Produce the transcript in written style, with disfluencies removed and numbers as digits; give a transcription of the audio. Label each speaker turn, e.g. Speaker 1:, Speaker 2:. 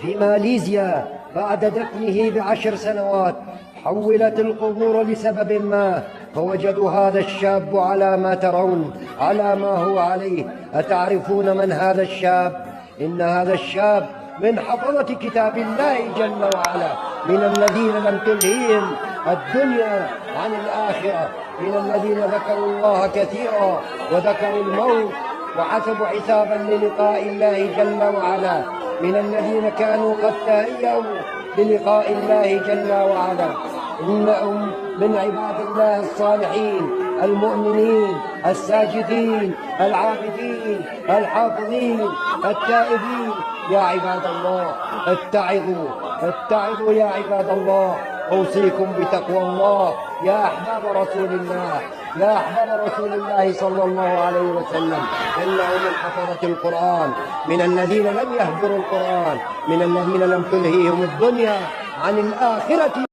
Speaker 1: في ماليزيا بعد دفنه ب10 سنوات حولت القبور لسبب ما، فوجدوا هذا الشاب على ما ترون، على ما هو عليه. أتعرفون من هذا الشاب؟ إن هذا الشاب من حفظة كتاب الله جل وعلا، من الذين لم تلهيهم الدنيا عن الآخرة، من الذين ذكروا الله كثيرا وذكروا الموت وحسبوا حسابا للقاء الله جل وعلا، من الذين كانوا قد تهيأوا للقاء الله جل وعلا. إنهم من عباد الله الصالحين المؤمنين الساجدين العابدين الحافظين التائبين. يا عباد الله اتعظوا يا عباد الله. أوصيكم بتقوى الله يا أحباب رسول الله، يا أحباب رسول الله صلى الله عليه وسلم. إنه من حفظة القرآن، من الذين لم يهجروا القرآن، من الذين لم تلهيهم الدنيا عن الآخرة.